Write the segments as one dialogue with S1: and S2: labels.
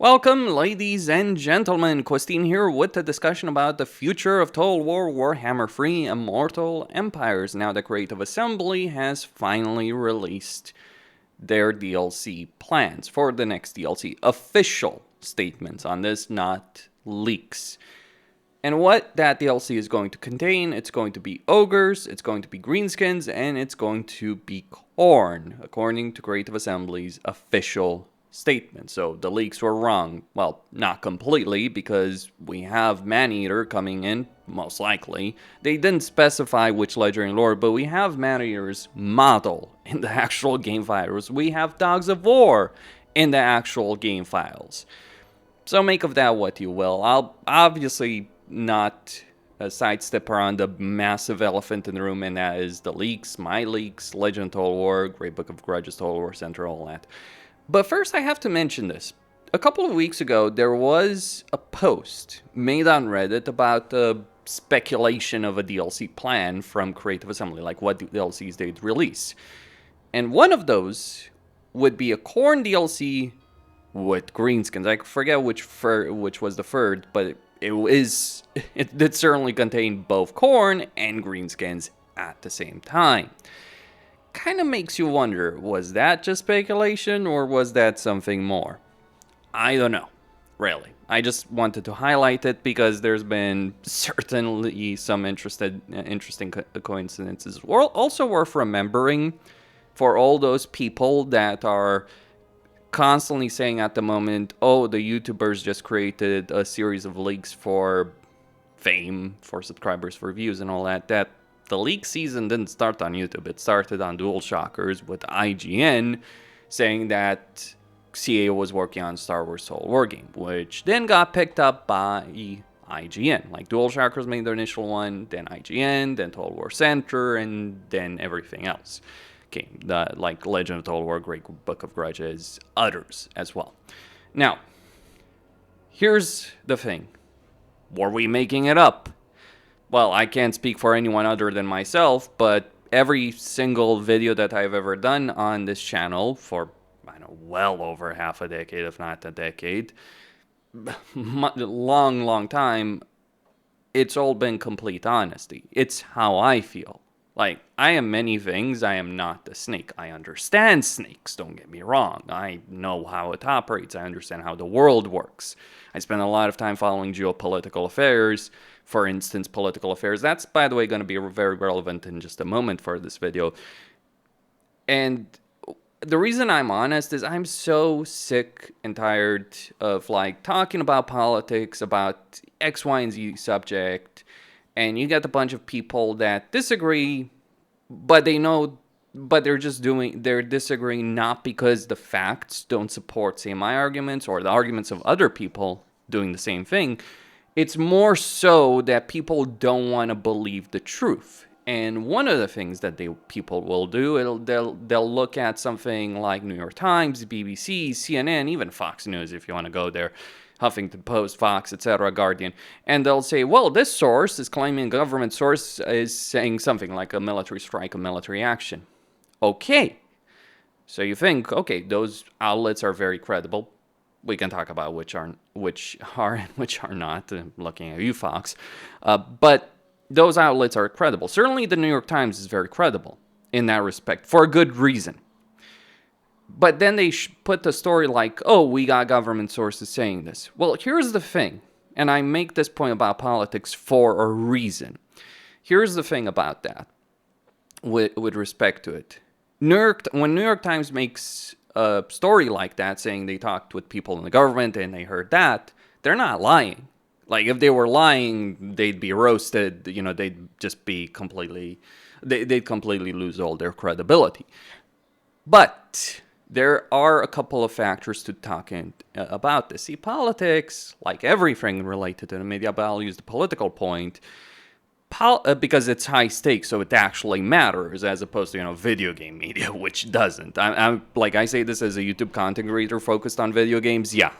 S1: Welcome, ladies and gentlemen. Questine here with a discussion about the future of Total War Warhammer 3 Immortal Empires. Now that Creative Assembly has finally released their DLC plans for the next DLC. Official statements on this, not leaks. And what that DLC is going to contain, it's going to be Ogres, it's going to be Greenskins, and it's going to be Khorne, according to Creative Assembly's official statement. So the leaks were wrong. Well, not completely, because we have Maneater coming in, most likely. They didn't specify which legendary lord, but we have Maneater's model in the actual game files. We have Dogs of War in the actual game files. So make of that what you will. I'll obviously not sidestep around the massive elephant in the room, and that is the leaks, my leaks, Legend of Total War, Great Book of Grudges, Total War Center, all that. But first I have to mention this. A couple of weeks ago, there was a post made on Reddit about the speculation of a DLC plan from Creative Assembly, like what DLCs they'd release. And one of those would be a Khorne DLC with Greenskins. I forget which was the third, but it did certainly contain both Khorne and Greenskins at the same time. Kind of makes you wonder, was that just speculation or was that something more? I don't know, really. I just wanted to highlight it because there's been certainly some interesting coincidences. Also worth remembering for all those people that are constantly saying at the moment, oh, the YouTubers just created a series of leaks for fame, for subscribers, for views and all that, the leak season didn't start on YouTube. It started on DualShockers with IGN saying that CA was working on Star Wars Total War game, which then got picked up by IGN. Like DualShockers made their initial one, then IGN, then Total War Center, and then everything else came. Like Legend of Total War, Great Book of Grudges, others as well. Now, here's the thing. Were we making it up? Well, I can't speak for anyone other than myself, but every single video that I've ever done on this channel for, I don't know, well over half a decade, if not a decade, long time, it's all been complete honesty. It's how I feel. Like, I am many things. I am not the snake. I understand snakes, don't get me wrong. I know how it operates. I understand how the world works. I spend a lot of time following geopolitical affairs. For instance, political affairs. That's, by the way, going to be very relevant in just a moment for this video. And the reason I'm honest is I'm so sick and tired of, like, talking about politics, about X, Y, and Z subject, and you get a bunch of people that disagree, but they're disagreeing not because the facts don't support, say, my arguments or the arguments of other people doing the same thing. It's more so that people don't want to believe the truth. And one of the things that people will do, they'll look at something like New York Times, BBC, CNN, even Fox News if you want to go there, Huffington Post, Fox, etc., Guardian, and they'll say, well, this source is claiming, government source is saying something like a military strike, a military action. Okay. So you think, okay, those outlets are very credible. We can talk about which are and which are not, looking at you, Fox. But those outlets are credible. Certainly the New York Times is very credible in that respect, for a good reason. But then they put the story like, oh, we got government sources saying this. Well, here's the thing, and I make this point about politics for a reason. Here's the thing about that, with respect to it. When New York Times makes a story like that, saying they talked with people in the government and they heard that, they're not lying. Like, if they were lying, they'd be roasted, they'd just be they'd completely lose all their credibility. But there are a couple of factors to talk about this. See, politics, like everything related to the media, but I'll use the political point, because it's high stakes, so it actually matters, as opposed to, video game media, which doesn't. I'm like, I say this as a YouTube content creator focused on video games, yeah.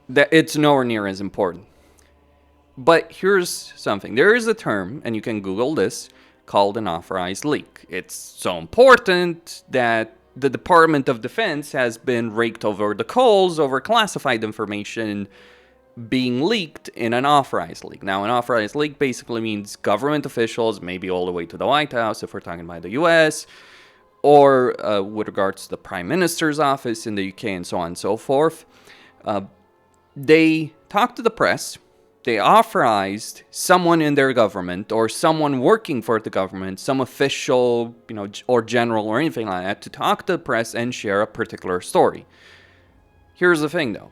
S1: It's nowhere near as important. But here's something. There is a term, and you can Google this, called an authorized leak. It's so important that the Department of Defense has been raked over the coals over classified information being leaked in an authorized leak. Now, an authorized leak basically means government officials, maybe all the way to the White House if we're talking about the US, or with regards to the Prime Minister's office in the UK and so on and so forth. They talked to the press. They authorized someone in their government or someone working for the government, some official, or general or anything like that, to talk to the press and share a particular story. Here's the thing, though.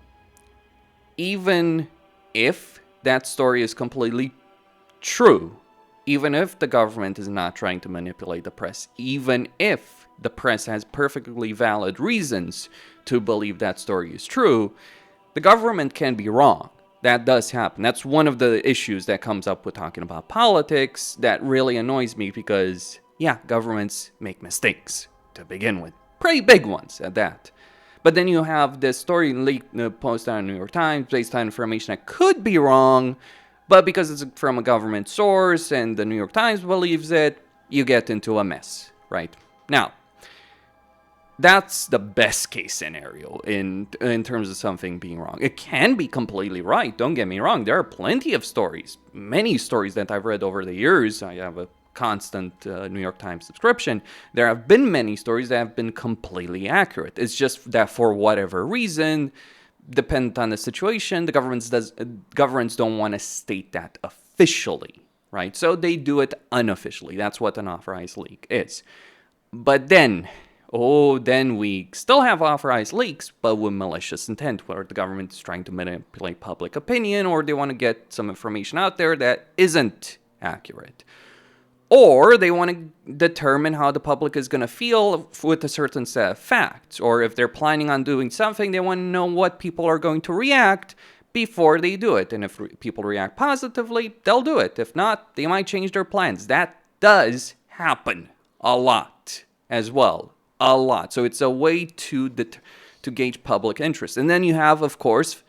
S1: Even if that story is completely true, even if the government is not trying to manipulate the press, even if the press has perfectly valid reasons to believe that story is true, the government can be wrong. That does happen. That's one of the issues that comes up with talking about politics that really annoys me because, yeah, governments make mistakes to begin with. Pretty big ones at that. But then you have this story leaked, posted on the New York Times based on information that could be wrong, but because it's from a government source and the New York Times believes it, you get into a mess, right? Now, that's the best case scenario in terms of something being wrong. It can be completely right, don't get me wrong. There are plenty of stories, many stories that I've read over the years. I have a constant New York Times subscription. There have been many stories that have been completely accurate. It's just that for whatever reason, dependent on the situation, the governments don't want to state that officially, right? So they do it unofficially. That's what an authorized leak is. But then we still have authorized leaks, but with malicious intent, where the government is trying to manipulate public opinion, or they want to get some information out there that isn't accurate. Or they want to determine how the public is going to feel with a certain set of facts. Or if they're planning on doing something, they want to know what people are going to react before they do it. And if people react positively, they'll do it. If not, they might change their plans. That does happen a lot as well. A lot. So it's a way to gauge public interest. And then you have, of course,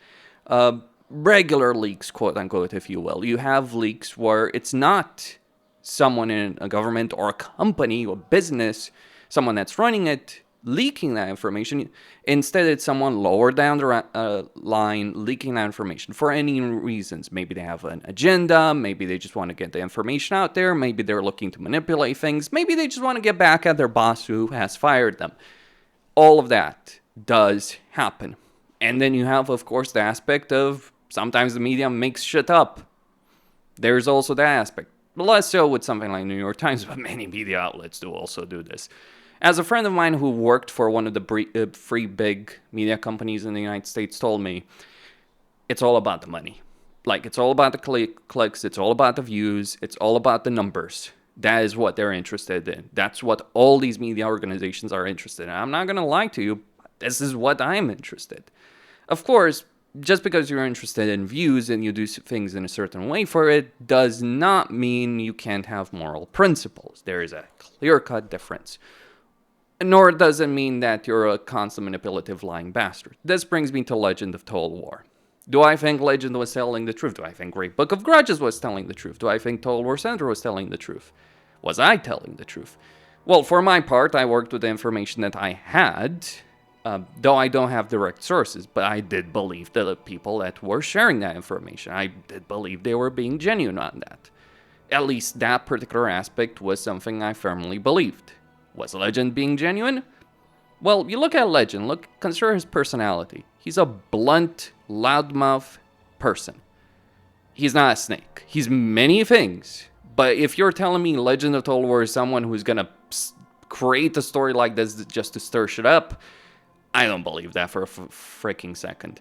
S1: regular leaks, quote unquote, if you will. You have leaks where it's not someone in a government or a company or business, someone that's running it, leaking that information. Instead, it's someone lower down the line leaking that information for any reasons. Maybe they have an agenda. Maybe they just want to get the information out there. Maybe they're looking to manipulate things. Maybe they just want to get back at their boss who has fired them. All of that does happen. And then you have, of course, the aspect of sometimes the media makes shit up. There's also that aspect. Less so with something like New York Times, but many media outlets do also do this. As a friend of mine who worked for one of the three big media companies in the United States told me, it's all about the money. Like, it's all about the clicks, it's all about the views, it's all about the numbers. That is what they're interested in. That's what all these media organizations are interested in. I'm not going to lie to you, this is what I'm interested. Of course, just because you're interested in views and you do things in a certain way for it does not mean you can't have moral principles. There is a clear-cut difference. Nor does it mean that you're a constant manipulative lying bastard. This brings me to Legend of Total War. Do I think Legend was telling the truth? Do I think Great Book of Grudges was telling the truth? Do I think Total War Center was telling the truth? Was I telling the truth? Well, for my part, I worked with the information that I had, though I don't have direct sources, but I did believe the people that were sharing that information. I did believe they were being genuine on that. At least that particular aspect was something I firmly believed. Was Legend being genuine? Well, you look at Legend, consider his personality. He's a blunt, loudmouth person. He's not a snake. He's many things. But if you're telling me Legend of Total War is someone who's gonna create a story like this just to stir shit up, I don't believe that for a freaking second.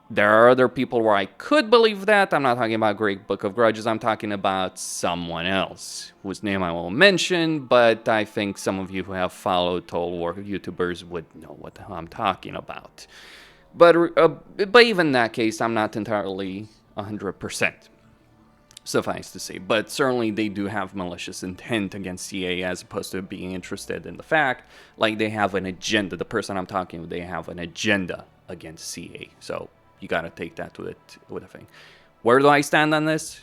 S1: There are other people where I could believe that. I'm not talking about Great Book of Grudges. I'm talking about someone else, whose name I won't mention, but I think some of you who have followed Total War YouTubers would know what I'm talking about. But even in that case, I'm not entirely 100%. Suffice to say, but certainly they do have malicious intent against CA as opposed to being interested in the fact, like they have an agenda. The person I'm talking with, they have an agenda against CA. So you gotta take that with a thing. Where do I stand on this?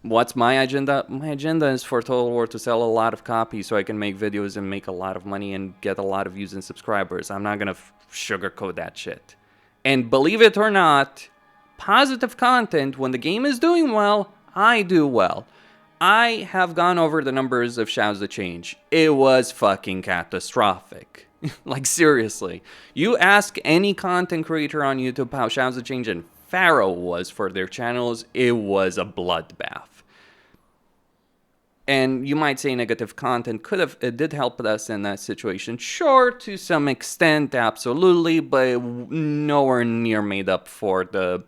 S1: What's my agenda? My agenda is for Total War to sell a lot of copies so I can make videos and make a lot of money and get a lot of views and subscribers. I'm not gonna sugarcoat that shit. And believe it or not, positive content, when the game is doing well, I do well. I have gone over the numbers of Shadows of Change. It was fucking catastrophic. Like, seriously. You ask any content creator on YouTube how Shadows of Change and Pharaoh was for their channels, it was a bloodbath. And you might say negative content it did help us in that situation. Sure, to some extent, absolutely, but nowhere near made up for the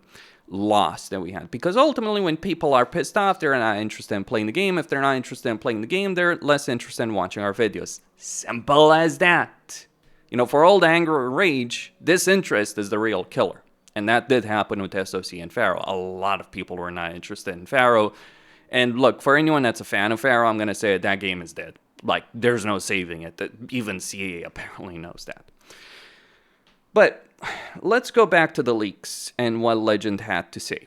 S1: loss that we had. Because ultimately, when people are pissed off, they're not interested in playing the game. If they're not interested in playing the game, they're less interested in watching our videos. Simple as that. You know, for all the anger and rage, disinterest is the real killer. And that did happen with SOC and Pharaoh. A lot of people were not interested in Pharaoh. And look, for anyone that's a fan of Pharaoh, I'm going to say that game is dead. Like, there's no saving it. Even CA apparently knows that. But let's go back to the leaks and what Legend had to say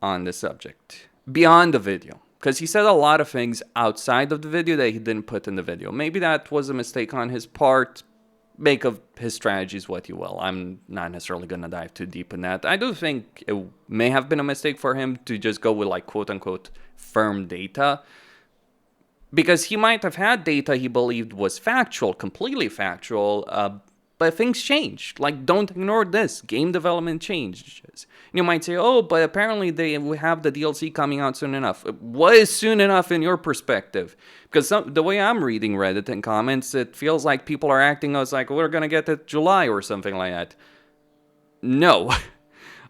S1: on the subject. Beyond the video. Because he said a lot of things outside of the video that he didn't put in the video. Maybe that was a mistake on his part. Make of his strategies what you will. I'm not necessarily going to dive too deep in that. I do think it may have been a mistake for him to just go with, like, quote-unquote firm data. Because he might have had data he believed was factual, completely factual, but things changed. Like, don't ignore this. Game development changes. You might say, oh, but apparently they have the DLC coming out soon enough. What is soon enough in your perspective? Because the way I'm reading Reddit and comments, it feels like people are acting as like, we're going to get it July or something like that. No.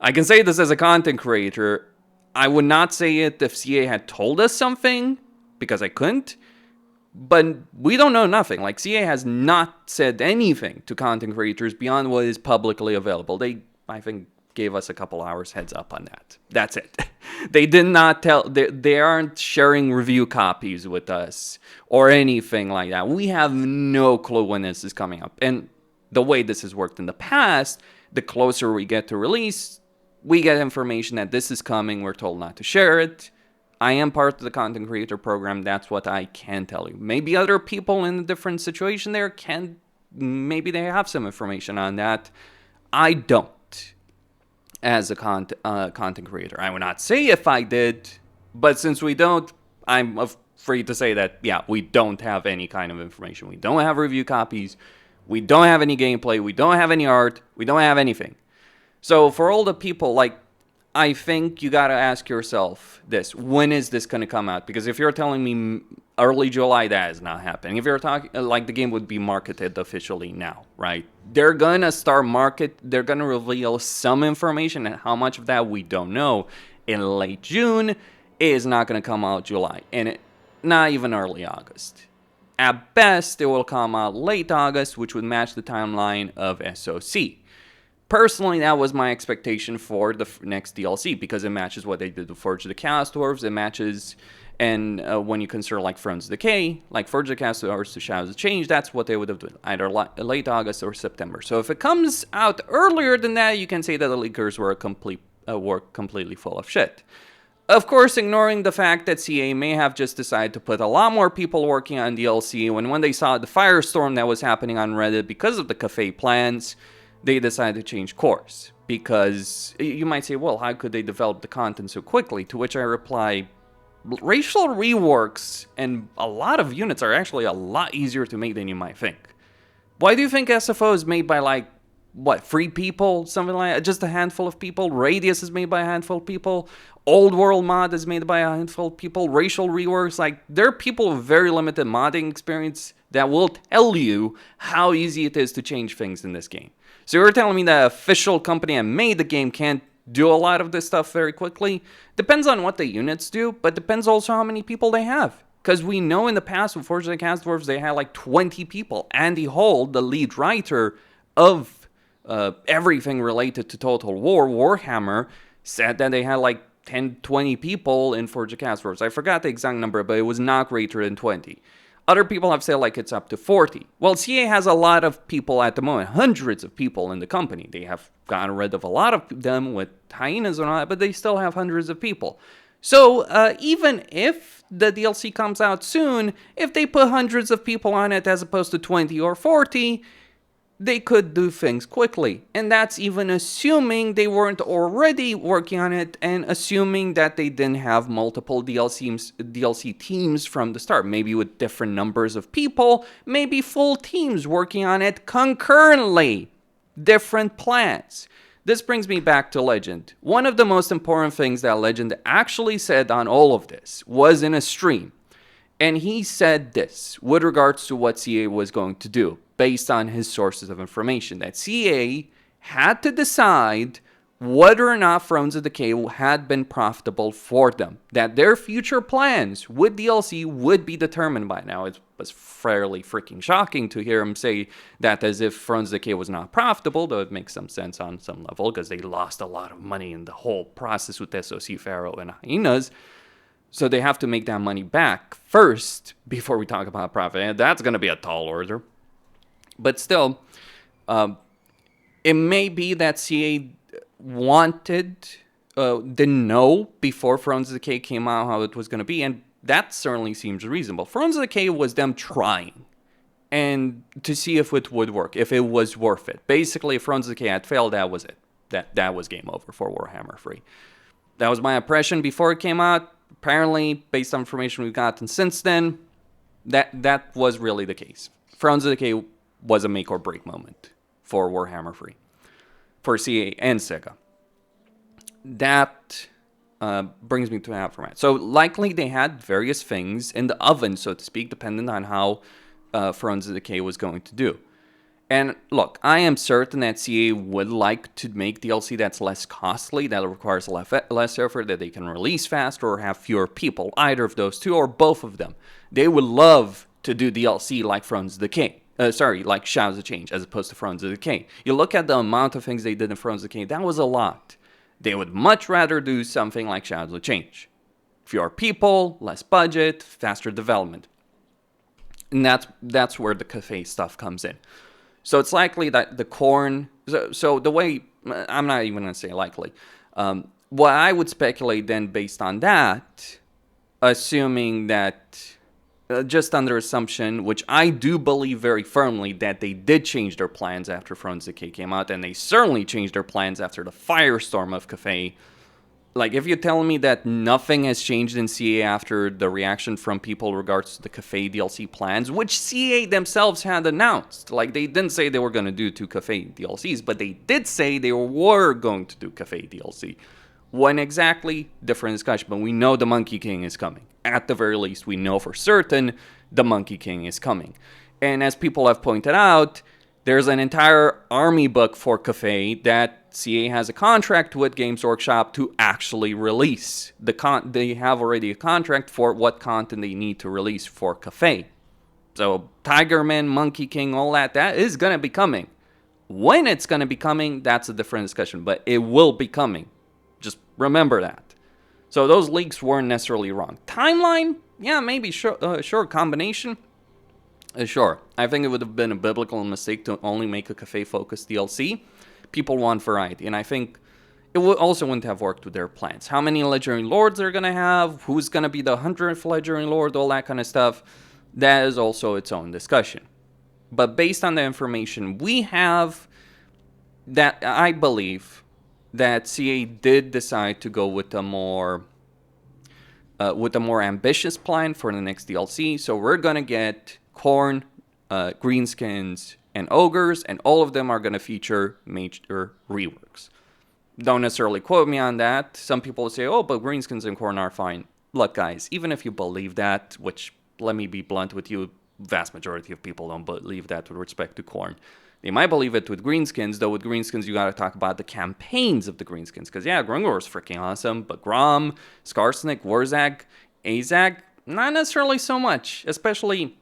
S1: I can say this as a content creator. I would not say it if CA had told us something, because I couldn't. But we don't know nothing. Like, CA has not said anything to content creators beyond what is publicly available. They, I think, gave us a couple hours heads up on that. That's it. They did not tell, they aren't sharing review copies with us or anything like that. We have no clue when this is coming up. And the way this has worked in the past, the closer we get to release, we get information that this is coming. We're told not to share it. I am part of the content creator program. That's what I can tell you. Maybe other people in a different situation there can, maybe they have some information on that. I don't. As a content creator, I would not say if I did, but since we don't, I'm free to say that, yeah, we don't have any kind of information. We don't have review copies. We don't have any gameplay. We don't have any art. We don't have anything. So for all the people, like, I think you got to ask yourself this. When is this going to come out? Because if you're telling me early July, that is not happening. If you're talking, like, the game would be marketed officially now, right? They're going to start they're going to reveal some information, and how much of that we don't know. In late June, it is not going to come out July, and not even early August. At best, it will come out late August, which would match the timeline of SOC. Personally, that was my expectation for the next DLC, because it matches what they did to Forge the Chaos Dwarves. It matches, and when you consider, like, Thrones Decay, like Forge the Chaos Dwarves to Shadows of Change, that's what they would have done, either late August or September. So if it comes out earlier than that, you can say that the leakers were completely full of shit. Of course, ignoring the fact that CA may have just decided to put a lot more people working on DLC, when they saw the firestorm that was happening on Reddit because of the cafe plans, they decided to change course. Because you might say, well, how could they develop the content so quickly? To which I reply, racial reworks and a lot of units are actually a lot easier to make than you might think. Why do you think SFO is made by, like, what, 3 people? Something like that? Just a handful of people? Radius is made by a handful of people? Old World mod is made by a handful of people? Racial reworks? Like, there are people with very limited modding experience that will tell you how easy it is to change things in this game. So you're telling me that official company that made the game can't do a lot of this stuff very quickly? Depends on what the units do, but depends also how many people they have. Because we know in the past with Forge the Chaos Dwarves, they had like 20 people. Andy Hall, the lead writer of everything related to Total War, Warhammer, said that they had like 10, 20 people in Forge the Chaos Dwarves. I forgot the exact number, but it was not greater than 20. Other people have said like it's up to 40. Well, CA has a lot of people at the moment, hundreds of people in the company. They have gotten rid of a lot of them with hyenas and all that, but they still have hundreds of people. So even if the DLC comes out soon, if they put hundreds of people on it as opposed to 20 or 40, they could do things quickly. And that's even assuming they weren't already working on it and assuming that they didn't have multiple DLC teams from the start. Maybe with different numbers of people, maybe full teams working on it concurrently. Different plans. This brings me back to Legend. One of the most important things that Legend actually said on all of this was in a stream. And he said this with regards to what CA was going to do based on his sources of information. That CA had to decide whether or not Thrones of Decay had been profitable for them. That their future plans with DLC would be determined by now. It was fairly freaking shocking to hear him say that as if Thrones of Decay was not profitable, though it makes some sense on some level because they lost a lot of money in the whole process with SOC Pharaoh and Hyenas. So they have to make that money back first before we talk about profit. And that's going to be a tall order. But still, it may be that CA didn't know before Thrones of Decay came out how it was going to be. And that certainly seems reasonable. Thrones of Decay was them trying and to see if it would work, if it was worth it. Basically, if Thrones of Decay had failed, that was it. That was game over for Warhammer 3. That was my impression before it came out. Apparently, based on information we've gotten since then, that was really the case. Thrones of Decay was a make or break moment for Warhammer 3, for CA and Sega. That brings me to that format. So likely they had various things in the oven, so to speak, depending on how Thrones of Decay was going to do. And look, I am certain that CA would like to make DLC that's less costly, that requires less effort, that they can release faster or have fewer people, either of those two or both of them. They would love to do DLC like Thrones of Decay. Like Shadows of Change, as opposed to Thrones of Decay. You look at the amount of things they did in Thrones of Decay, that was a lot. They would much rather do something like Shadows of Change. Fewer people, less budget, faster development. And that's where the cafe stuff comes in. So it's likely that the Khorne... So the way... I'm not even going to say likely. What I would speculate then based on that, assuming that... just under assumption, which I do believe very firmly, that they did change their plans after Thrones of Decay came out, and they certainly changed their plans after the firestorm of Cafe. Like, if you're telling me that nothing has changed in CA after the reaction from people in regards to the Cafe DLC plans, which CA themselves had announced. Like, they didn't say they were going to do 2 Cafe DLCs, but they did say they were going to do Cafe DLC. When exactly? Different discussion, but we know the Monkey King is coming. At the very least, we know for certain the Monkey King is coming. And as people have pointed out, there's an entire army book for Cafe that CA has a contract with Games Workshop to actually release. They have already a contract for what content they need to release for Cafe. So Tigerman, Monkey King, all that is going to be coming. When it's going to be coming, that's a different discussion, but it will be coming. Just remember that. So those leaks weren't necessarily wrong. Timeline? Yeah, maybe sure. Combination? Sure. I think it would have been a biblical mistake to only make a cafe-focused DLC. People want variety, and I think it also wouldn't have worked with their plans. How many Legendary Lords they're going to have, who's going to be the 100th Legendary Lord, all that kind of stuff, that is also its own discussion. But based on the information we have, that I believe that CA did decide to go with a more ambitious plan for the next DLC. So we're going to get Khorne, Greenskins, and Ogres, and all of them are going to feature major reworks. Don't necessarily quote me on that. Some people say, oh, but Greenskins and Khorne are fine. Look, guys, even if you believe that, which, let me be blunt with you, vast majority of people don't believe that with respect to Khorne. They might believe it with Greenskins, though with Greenskins you gotta talk about the campaigns of the Greenskins. Because yeah, Grungor is freaking awesome, but Grom, Skarsnik, Warzag, Azag, not necessarily so much. Especially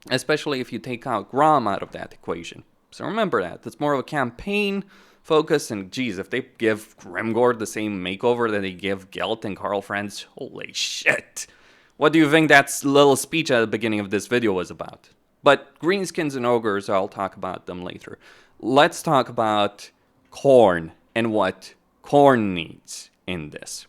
S1: if you take out Grom out of that equation. So remember that. It's more of a campaign focus, and geez, if they give Grimgord the same makeover that they give Gelt and Karl Franz, holy shit. What do you think that little speech at the beginning of this video was about? But Greenskins and Ogres, I'll talk about them later. Let's talk about Khorne and what Khorne needs in this.